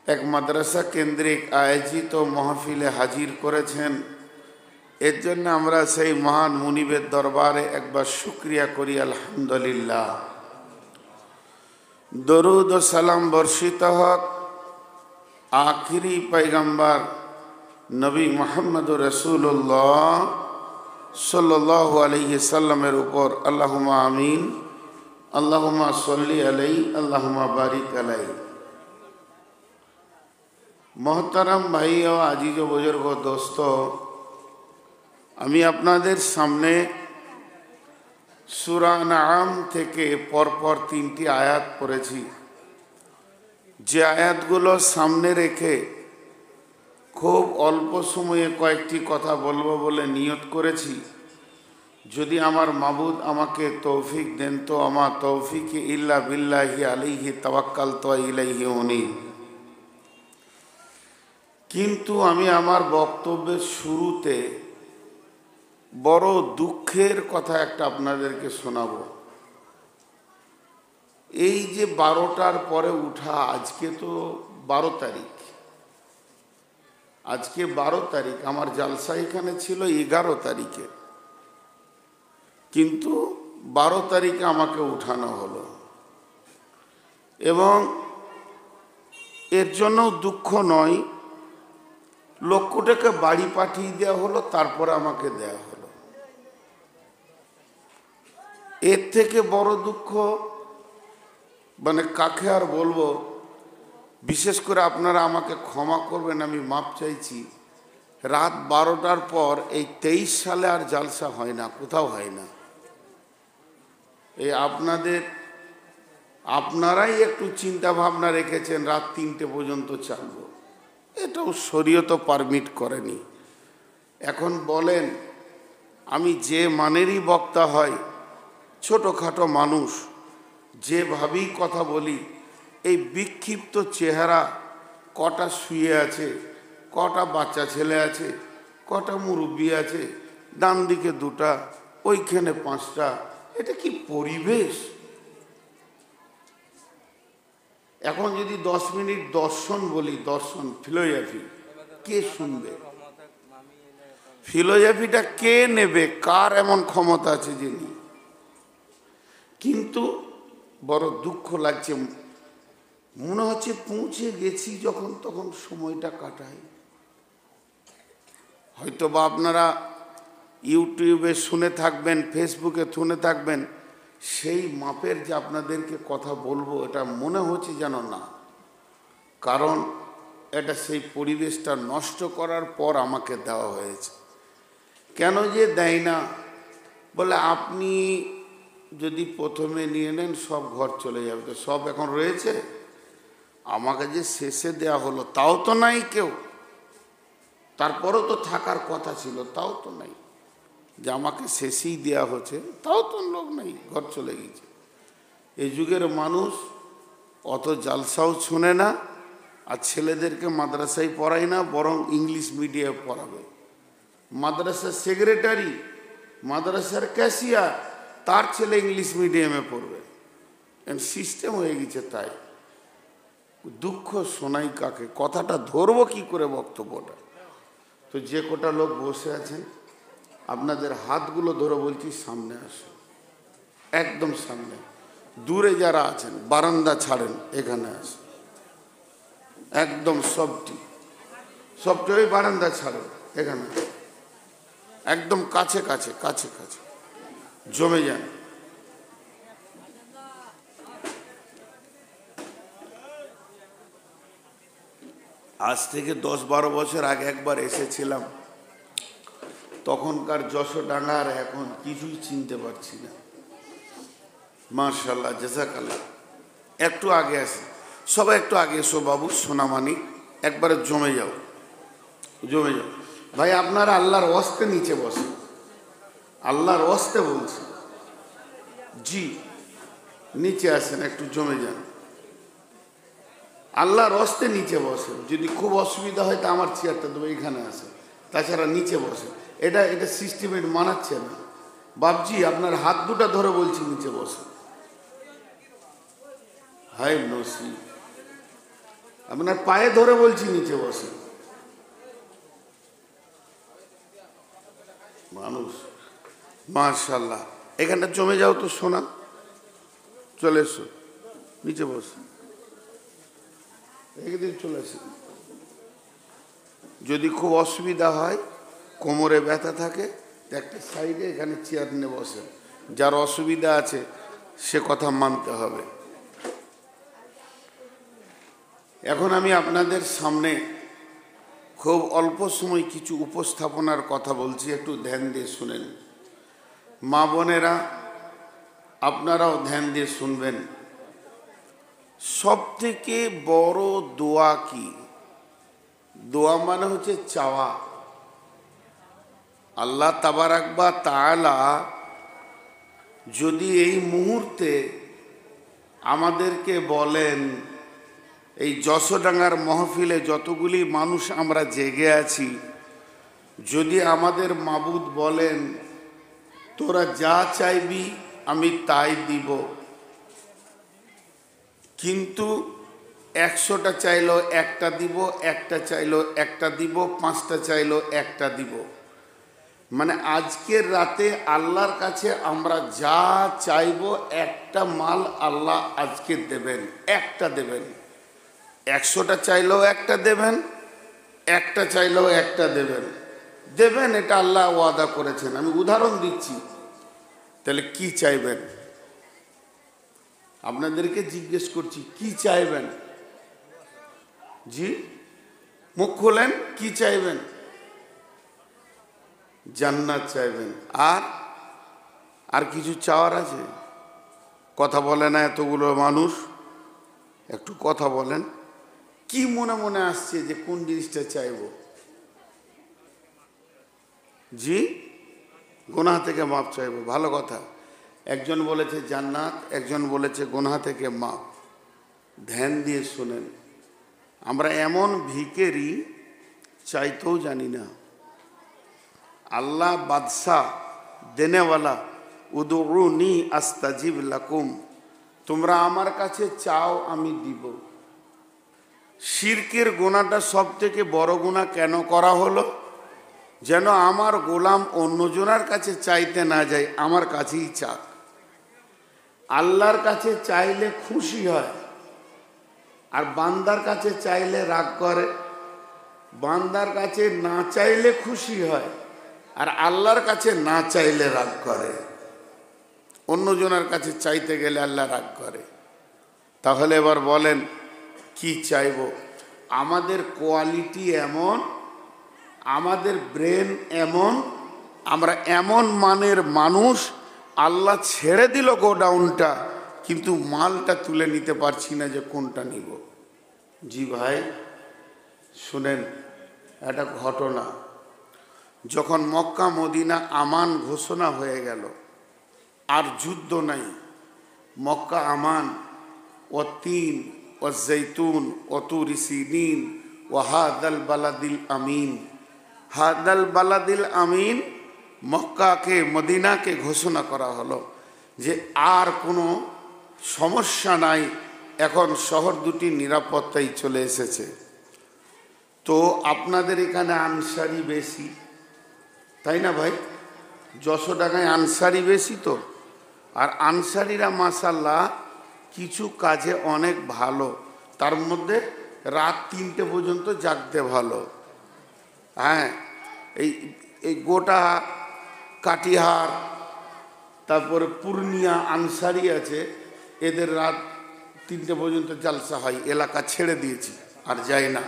এক মাদ্রাসা কেন্দ্রিক আয়োজিত মাহফিলে হাজির করেছেন। এর জন্য আমরা সেই মহান মুনিবের দরবারে একবার শুকরিয়া করি, আলহামদুলিল্লাহ। দরুদ ও সালাম বর্ষিত হক আখিরি পয়গম্বর নবী মুহাম্মদ রাসূলুল্লাহ সাল্লাল্লাহু আলাইহি সাল্লামের উপর। আল্লাহুম্মা আমিন, আল্লাহুম্মা সাল্লি আলাইহি, আল্লাহুম্মা বারিক আলাইহি। মোহতারাম ভাই ও আজিজ ও বুজুর্গ দোস্ত, আমি আপনাদের সামনে সূরা আনআম থেকে পরপর 3টি আয়াত পড়েছি। যে আয়াতগুলো সামনে রেখে খুব অল্প সময়ে কয়েকটি কথা বলবো বলে নিয়ত করেছি। যদি আমার মাবুদ আমাকে তৌফিক দেন তো আমার তৌফিক ইল্লা বিল্লাহি আলাইহি তাওয়াক্কালতু ওয়া ইলাইহি উনীব। কিন্তু আমি আমার বক্তব্যের শুরুতে বড় দুঃখের কথা একটা আপনাদেরকে শোনাবো। এই যে 12টার পরে উঠা, আজকে তো 12 তারিখ, আজকে 12 তারিখ, আমার জালসা এখানে ছিল 11 তারিখে, কিন্তু 12 তারিখে আমাকে উঠানো হলো এবং এর জন্য দুঃখ নয়, লক্ষ্যটাকে বাড়ি পাঠিয়ে দেওয়া হলো, তারপরে আমাকে দেওয়া হলো। এর থেকে বড় দুঃখ মানে কাকে আর বলবো। বিশেষ করে আপনারা আমাকে ক্ষমা করবেন, আমি মাপ চাইছি। রাত 12টার পর এই 23 সালে আর জালসা হয় না, কোথাও হয় না। এই আপনারাই একটু চিন্তা ভাবনা রেখেছেন রাত 3টে পর্যন্ত চালবো, এটাও শরীয়ত পারমিট করেনি। এখন বলেন, আমি যে মানেরই বক্তা হয়, ছোটোখাটো মানুষ, যেভাবেই কথা বলি, এই বিক্ষিপ্ত চেহারা, কটা শুয়ে আছে, কটা বাচ্চা ছেলে আছে, কটা মুরব্বি আছে, ডান দিকে 2টা, ওইখানে 5টা, এটা কি পরিবেশ? এখন যদি 10 মিনিট দর্শন বলি, দর্শন ফিলোজফি, কে শুনবে? ফিলোজফিটা কে নেবে? কার এমন ক্ষমতা আছে যিনি? কিন্তু বড় দুঃখ লাগছে, মনে হচ্ছে পৌঁছে গেছি যখন তখন সময়টা কাটাই। হয়তো বা আপনারা ইউটিউবে শুনে থাকবেন, ফেসবুকে শুনে থাকবেন, সেই মাপের যে আপনাদেরকে কথা বলবো এটা মনে হচ্ছে যেন না, কারণ এটা সেই পরিবেশটা নষ্ট করার পর আমাকে দেওয়া হয়েছে। কেন যে দেয় না? বলে আপনি যদি প্রথমে নিয়ে নেন সব ঘর চলে যাবে, তো সব এখন রয়েছে। আমাকে যে শেষে দেয়া হলো তাও তো নাই কেউ, তারপরেও তো থাকার কথা ছিল, তাও তো নাই। যে আমাকে শেষেই দেয়া হচ্ছে তাও তো লোক নাই, ঘর চলে গেছে। এই যুগের মানুষ অত জালসাও শুনে না, আর ছেলেদেরকে মাদ্রাসায় পড়ায় না, বরং ইংলিশ মিডিয়ামে পড়াবে। মাদ্রাসার সেক্রেটারি, মাদ্রাসার ক্যাশিয়ার, তার ছেলে ইংলিশ মিডিয়ামে পড়বে, সিস্টেম হয়ে গেছে। তাই দুঃখ শোনাই কাকে, কথাটা ধরবো কি করে বক্তব্যটা? তো যে কটা লোক বসে আছেন, আপনাদের হাতগুলো ধরে বলছি সামনে আসুন, একদম সামনে। দূরে যারা আছেন বারান্দা ছাড়েন, এখানে আসেন, একদম সবটি ওই বারান্দা ছাড়েন। এখানে একদম কাছে কাছে কাছে কাছে জমে যান। আজ থেকে 10-12 বছর আগে একবার এসেছিলাম, তখনকার যশোডাঙ্গার এখন কিছুই চিনতে পারছি না। মাশাআল্লাহ, জাযাকাল্লাহ। একটু আগে আসে, সবাই একটু আগে এসো বাবু, সোনামানি, একবারে জমে যাও, জমে যাও। ভাই আপনারা আল্লাহর ওয়াস্তে নিচে বসে, আল্লাহর ওয়াস্তে বলছি, জি নিচে আসেন, একটু জমে যান। আল্লাহর ওয়াস্তে নিচে বসে। যদি খুব অসুবিধা হয় তা আমার চেয়ারটা দেবো, এখানে আসে, তাছাড়া নিচে বসে। এটা সিস্টেমেট মানাচ্ছে না বাপজি। আপনার হাত দুটা ধরে বলছি নিচে বসে। হাই নসিব, আপনার পায়ে ধরে বলছি নিচে বসে। মানুষ মাশাআল্লাহ, এখানটা জমে যাও তো সোনা, চলে এসো নিচে বসে, একদিন চলে আসে। যদি খুব অসুবিধা হয়, কোমরে ব্যথা থাকে, একটা সাইডে এখানে চেয়ার নিয়ে বসে। যার অসুবিধা আছে সে কথা মানতে হবে। এখন আমি আপনাদের সামনে খুব অল্প সময় কিছু উপস্থাপনার কথা বলছি, একটু ধ্যান দিয়ে শুনেন। মা বোনেরা আপনারাও ধ্যান দিয়ে শুনবেন। সব থেকে বড় দোয়া কি? দোয়া মানে হচ্ছে চাওয়া। আল্লাহ তাবারাক বা তাআলা যদি এই মুহূর্তে আমাদেরকে বলেন, এই যশোডাঙ্গার মহফিলে যতগুলি মানুষ আমরা জেগে আছি, যদি আমাদের মাবুদ বলেন তোরা যা চাইবি আমি তাই দিব, কিন্তু 100টা চাইলো একটা দিব, একটা চাইলো একটা দিব, 5টা চাইলো একটা দিব। মানে আজকের রাতে আল্লাহর কাছে আমরা যা চাইবো একটা মাল আল্লাহ আজকে দেবেন, একটা দেবেন। 100টা চাইলেও একটা দেবেন, একটা চাইলেও একটা দেবেন, দেবেন, এটা আল্লাহ ওয়াদা করেছেন। আমি উদাহরণ দিচ্ছি। তাহলে কি চাইবেন? আপনাদেরকে জিজ্ঞেস করছি, কি চাইবেন? জি মুখ খোলেন, কি চাইবেন? জান্নাত চাইবেন। আর কিছু চাওয়ার আছে? কথা বলে না এতগুলো মানুষ, একটু কথা বলেন। কি মনে মনে আসছে যে কোন জিনিসটা চাইব? জি গুনাহ থেকে মাপ চাইব, ভালো কথা। একজন বলেছে জান্নাত, একজন বলেছে গুনাহ থেকে মাপ। ধ্যান দিয়ে শুনেন। আমরা এমন ভিখারি চাইতেও জানি না। আল্লাহ বাদশাহ, দেনেওয়ালা, উদউনি আস্তাজিব লাকুম, তোমরা আমার কাছে চাও আমি দিব। শিরকের গুনাহটা সব থেকে বড় গুনাহ কেন করা হলো? যেন আমার গোলাম অন্যজনের কাছে চাইতে না যায়, আমার কাছেই চাক। আল্লাহর কাছে চাইলে খুশি হয়, আর বান্দার কাছে চাইলে রাগ করে। বান্দার কাছে না চাইলে খুশি হয়, আর আল্লাহর কাছে না চাইলে রাগ করে। অন্যজনের কাছে চাইতে গেলে আল্লাহ রাগ করে। তাহলে এবার বলেন কি চাইব? আমাদের কোয়ালিটি এমন, আমাদের ব্রেন এমন, আমরা এমন মানের মানুষ, আল্লাহ ছেড়ে দিল গোডাউনটা, কিন্তু মালটা তুলে নিতে পারছি না যে কোনটা নিব। জি ভাই শুনেন একটা ঘটনা। যখন মক্কা মদিনা আমান ঘোষণা হয়ে গেল, আর যুদ্ধ নাই, মক্কা আমান, ও তিন ও জৈতুন ও তুরি সিনিন ও হাদাল বালাদিল আমিন। হাদাল বালাদিল আমিন, মক্কাকে মদিনাকে ঘোষণা করা হলো যে আর কোনো সমস্যা নাই, এখন শহর দুটি নিরাপত্তায় চলে এসেছে। তো আপনাদের এখানে আনসারি বেশি, তাই না ভাই? যশোডাঙ্গায় আনসারি বেশি তো। আর আনসারিরা মাশাআল্লাহ কিছু কাজে অনেক ভালো, তার মধ্যে রাত 3টে পর্যন্ত জাগতে ভালো। হ্যাঁ, এই এই গোটা কাটিহার, তারপরে পূর্ণিয়া আনসারি আছে, এদের রাত 3টে পর্যন্ত জালসা হয়। এলাকা ছেড়ে দিয়েছি, আর যাই না,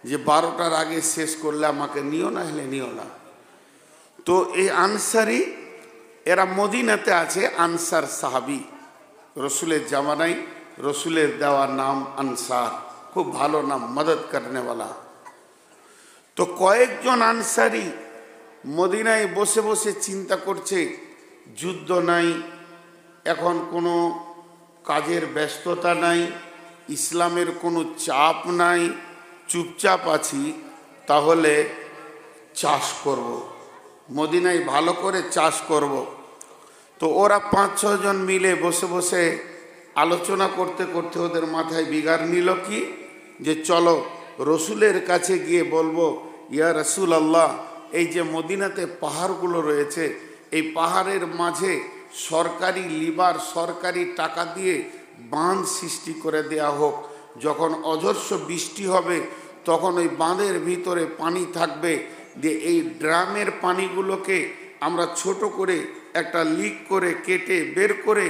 যে 12টার আগে শেষ করলে আমাকে নিও না, হলে নিও না। তো এই আনসারি এরা মদিনাতে আছে, আনসার সাহাবি, রসুলের জামানায় রসুলের দেওয়া নাম আনসার, খুব ভালো নাম, মদদ করনেওয়ালা। তো কয়েকজন আনসারি মদিনায় বসে বসে চিন্তা করছে, যুদ্ধ নাই, এখন কোনো কাজের ব্যস্ততা নাই, ইসলামের কোনো চাপ নাই, চুপচাপ আছি, তাহলে চাষ করব, মদিনায় ভালো করে চাষ করব। তো ওরা 5-6 জন মিলে বসে বসে আলোচনা করতে করতে ওদের মাথায় বিগার নিল কি, যে চলো রসুলের কাছে গিয়ে বলবো, ইয়া রসুল আল্লাহ, এই যে মদিনাতে পাহাড়গুলো রয়েছে, এই পাহাড়ের মাঝে সরকারি লিভার, সরকারি টাকা দিয়ে বাঁধ সৃষ্টি করে দেয়া হোক। যখন অজস্র বৃষ্টি হবে তখন ওই বাঁধের ভিতরে পানি থাকবে, দিয়ে এই ড্রামের পানিগুলোকে আমরা ছোট করে একটা লিক করে কেটে বের করে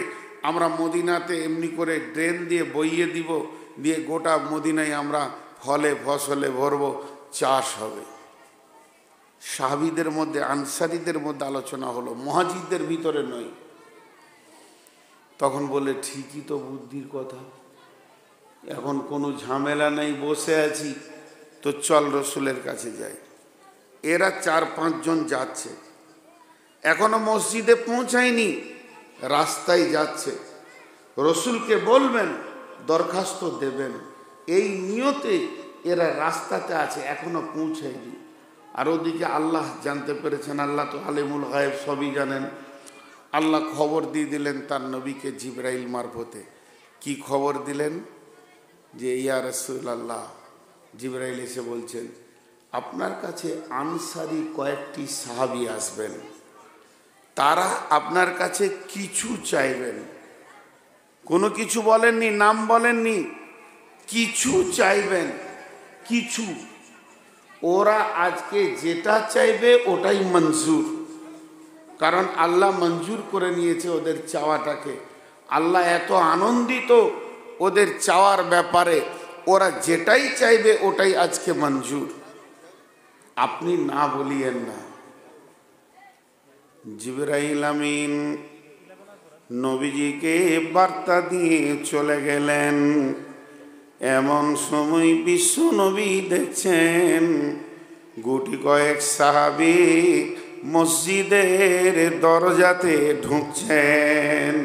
আমরা মদিনাতে এমনি করে ড্রেন দিয়ে বইয়ে দিব, দিয়ে গোটা মদিনায় আমরা ফলে ফসলে ভরব, চাষ হবে। সাহাবীদের মধ্যে, আনসারীদের মধ্যে আলোচনা হলো, মুহাজিরদের ভিতরে নয়। তখন বলে, ঠিকই তো বুদ্ধির কথা, এখন কোনো ঝামেলা নেই, বসে আছি, তো চল রসুলের কাছে যাই। এরা 4-5 জন যাচ্ছে, এখনো মসজিদে পৌঁছায়নি, রাস্তায় যাচ্ছে, রসুলকে বলবেন, দরখাস্ত দেবেন, এই নিয়তে এরা রাস্তাতে আছে, এখনো পৌঁছায়নি। আর ওদিকে আল্লাহ জানতে পেরেছেন, আল্লাহ তো আলিমুল গায়েব, সবই জানেন। আল্লাহ খবর দিয়ে দিলেন তার নবীকে জিবরাইল মারফতে। কি খবর দিলেন? যে ইয়া রাসূলুল্লাহ, জিবরাইল এসে বলছেন, আপনার কাছে আনসারি কয়েকটি সাহাবী আসবেন, তারা আপনার কাছে কিছু চাইবেন। কোনো কিছু বলেননি, নাম বলেননি, কিছু চাইবেন, কিছু। ওরা আজকে যেটা চাইবে ওটাই মঞ্জুর, কারণ আল্লাহ মঞ্জুর করে নিয়েছে ওদের চাওয়াটাকে। আল্লাহ এত আনন্দিত ওদের চাওয়ার ব্যাপারে, ওরা যেটাই চাইবে ওটাই আজকে মঞ্জুর। আপনি না বলিয়েন না। জিবরাইল আমিন নবীজিকে বার্তা দিয়ে চলে গেলেন। এমন সময় বিশ্ব নবী দেখছেন গুটি কয়েক সাহাবী মসজিদের দরজাতে ঢুকছেন,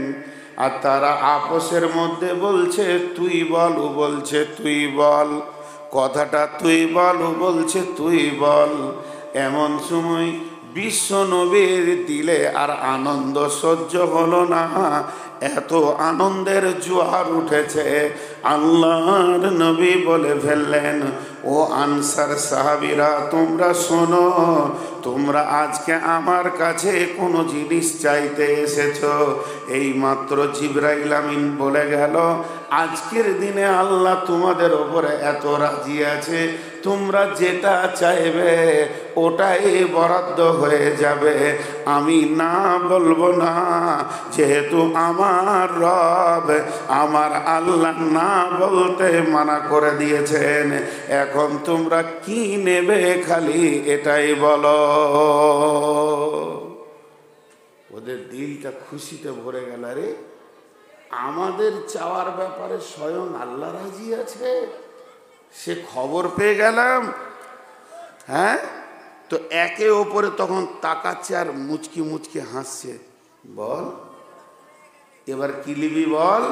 আর তারা আপসের মধ্যে বলছে, তুই বল, ও বলছে তুই বল, কথাটা তুই বল, ও বলছে তুই বল। এমন সময় বিশ্ব নবীর দিলে আর আনন্দ সহ্য হলো না, এত আনন্দের জোয়ার উঠেছে। আল্লাহর নবী বলে ফেললেন, ও আনসার সাহাবীরা, তোমরা শোনো, তোমরা আজকে আমার কাছে কোনো জিনিস চাইতে এসেছো। এই মাত্র জিবরাইল আমিন বলে গেল, আজকের দিনে আল্লাহ তোমাদের ওপরে এত রাজি আছে, তোমরা যেটা চাইবে ওটাই বরাদ্দ হয়ে যাবে। আমি না বলবো না, যেহেতু আমার রব, আমার আল্লাহ না বলতে মানা করে দিয়েছেন। এখন তোমরা কি নেবে খালি এটাই বলো। ওদের দিলটা খুশিতে ভরে গেল, রে আমাদের চাওয়ার ব্যাপারে স্বয়ং আল্লাহ রাজি আছে, সে খবর পেয়ে গেলাম। হ্যাঁ, তো একে ওপরে তখন তাকাচ্ছে আর মুচকি মুচকি হাসছে। বল এবার কি লিবি, বল,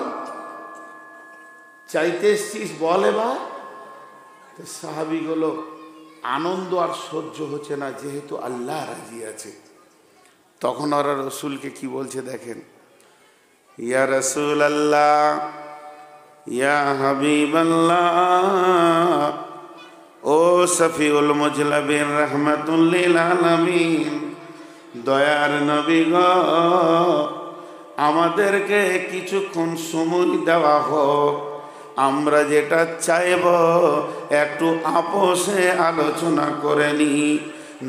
চাইতে এসছিস, বল এবার। তো সাহাবীগুলো আনন্দ আর সহ্য হচ্ছে না, যেহেতু আল্লাহ রাজি আছে। তখন ওরা রসুলকে কি বলছে দেখেন, ইয়া রাসূল আল্লাহ, ইয়া হাবিব আল্লাহ, ও শফিউল মুজলাবিন রহমাতুল লিল আলামিন, দয়ার নবী গো, আমাদেরকে কিছুক্ষণ সময় দেওয়া হোক, আমরা যেটা চাইব একটু আপোষে আলোচনা করে নি।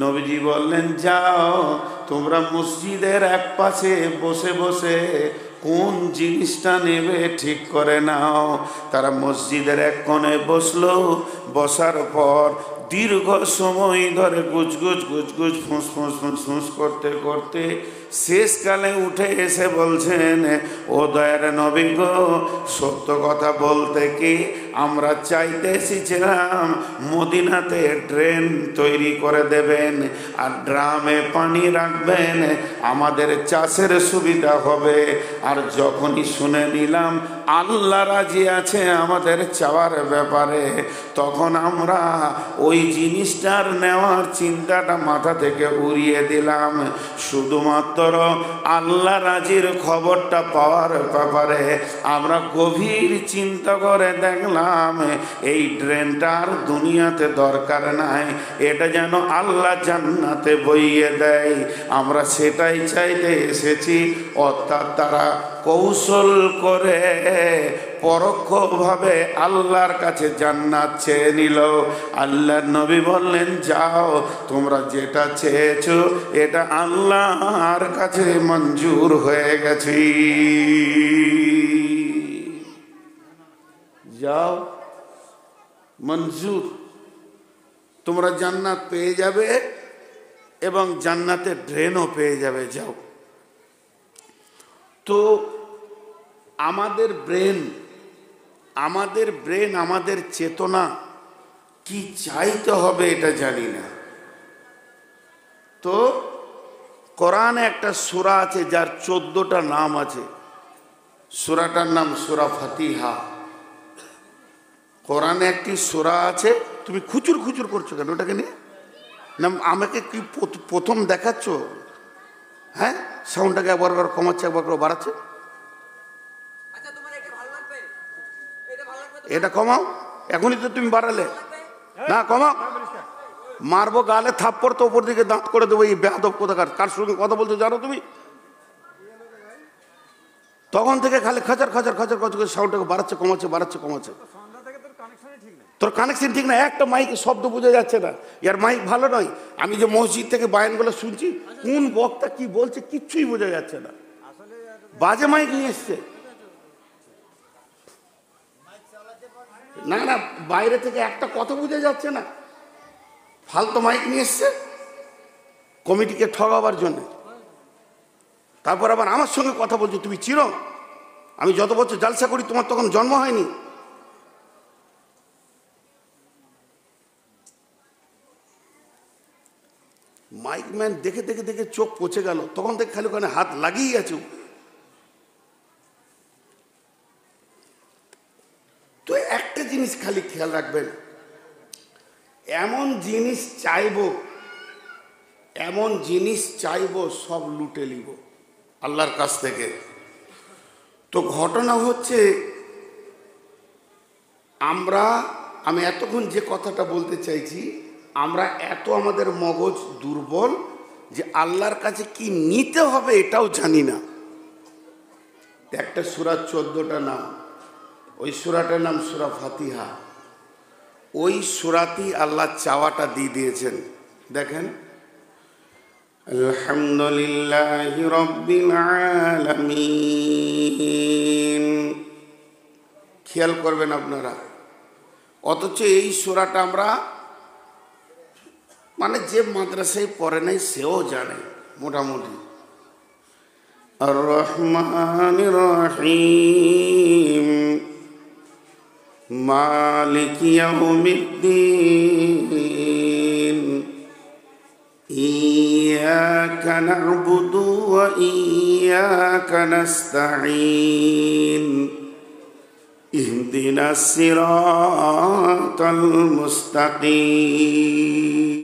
নবীজি বললেন, যাও তোমরা মসজিদের এক পাশে বসে বসে কোন জিনিসটা নেবে ঠিক করে নাও। তারা মসজিদের এক কোণে বসলো। বসার পর দীর্ঘ সময় ধরে গুজগুজ গুজগুজ ফুঁস ফুঁস ফুঁস ফুঁস করতে করতে শেষকালে উঠে এসে বলছেন, ও দয়ার নবী গো, সত্য কথা বলতে কি আমরা চাইতে এসেছিলাম মদিনাতে ড্রেন তৈরি করে দেবেন আর ড্রামে পানি রাখবেন, আমাদের চাষের সুবিধা হবে। আর যখনই শুনে নিলাম আল্লাহ রাজি আছে আমাদের চাওয়ার ব্যাপারে, তখন আমরা ওই জিনিসটার নেওয়ার চিন্তাটা মাথা থেকে উড়িয়ে দিলাম। শুধুমাত্র আল্লাহ রাজির খবরটা পাওয়ার ব্যাপারে আমরা গভীর চিন্তা করে দেখলাম এই ড্রেনটার দুনিয়াতে দরকার নাই, এটা যেন আল্লাহ জান্নাতে বইয়ে দেয়। আমরা সেটাই চাইতে এসেছি। অর্থাৎ তারা কৌশল করে পরোক্ষভাবে আল্লাহর কাছে জান্নাত চেয়ে নিল। আল্লাহর নবী বললেন, যাও তোমরা যেটা চেয়েছো এটা আল্লাহর কাছে মঞ্জুর হয়ে গেছে। যাও, মঞ্জুর, তোমরা জান্নাত পেয়ে যাবে এবং জান্নাতের ড্রেনও পেয়ে যাবে। যাও। তো আমাদের ব্রেন আমাদের চেতনা কি চাইতে হবে এটা জানি না। তো কোরআনে একটা সূরা আছে যার 14টা নাম আছে। সূরাটার নাম সূরা ফাতিহা। কোরআনে একটি সূরা আছে। তুমি খুচুর খুচুর করছো কেন ওটাকে নিয়ে? না আমাকে কি প্রথম দেখাচ্ছ? হ্যাঁ, সাউন্ডটাকে একবার করে কমাচ্ছে, একবার করে বাড়াচ্ছে। এটা কমাও, এখনই তো তুমি বাড়ালে না। কমাও, মারবো গালে থাপ্পড় তো ওপর দিকে দাঁত করে দেবো। এই বেয়াদব কোথাকার, কার সঙ্গে কথা বলছো জানো তুমি? তখন থেকে খালি খাচার খাচার খাচার খাচার সাউন্ডটাকে বাড়াচ্ছে কমাচ্ছে বাড়াচ্ছে কমাচ্ছে। তোর কানেকশন ঠিক না, একটা মাইক শব্দ বোঝা যাচ্ছে না। ইয়ার মাইক ভালো নয়। আমি যে মসজিদ থেকে বায়ানগুলো শুনছি, কোন বক্তা কি বলছে কিচ্ছুই বোঝা যাচ্ছে না। বাজে মাইক নিয়ে এসছে। না না, বাইরে থেকে একটা কথা বোঝা যাচ্ছে না। ফালতু মাইক নিয়ে এসছে কমিটিকে ঠগাবার জন্য। তারপর আবার আমার সঙ্গে কথা বলছো। তুমি চিনো আমি যত বছর জালসা করি, তোমার তখন জন্ম হয়নি। মাইকম্যান দেখে দেখে দেখে চোখ পচে গেল। তখন থেকে খালি ওখানে হাত লাগিয়ে আছে। তো একটা জিনিস খালি খেয়াল রাখবেন, এমন জিনিস চাইবো সব লুটে নিব আল্লাহর কাছ থেকে। তো ঘটনা হচ্ছে, আমি এতক্ষণ যে কথাটা বলতে চাইছি, আমরা এত আমাদের মগজ দুর্বল যে আল্লাহর কাছে কি নিতে হবে এটাও জানি না। একটা সূরার 14টা নাম, ওই সূরাটার নাম সূরা ফাতিহা। ওই সূরাতেই আল্লাহ চাওয়াটা দিয়ে দিয়েছেন। দেখেন, আলহামদুলিল্লাহি রাব্বিল আলামিন। খেয়াল করবেন আপনারা। অথচ এই সূরাটা আমরা যে মাদ্রাসায় পড়ে নাই সেও জানে মোটামুটি। আর রহমানির রহিম মালিক ইয়াউমিদ্দিন ইয়াকা না'বুদু ওয়া ইয়াকা নাস্তাঈন ইহদিনাস সিরাতাল মুস্তাকিম।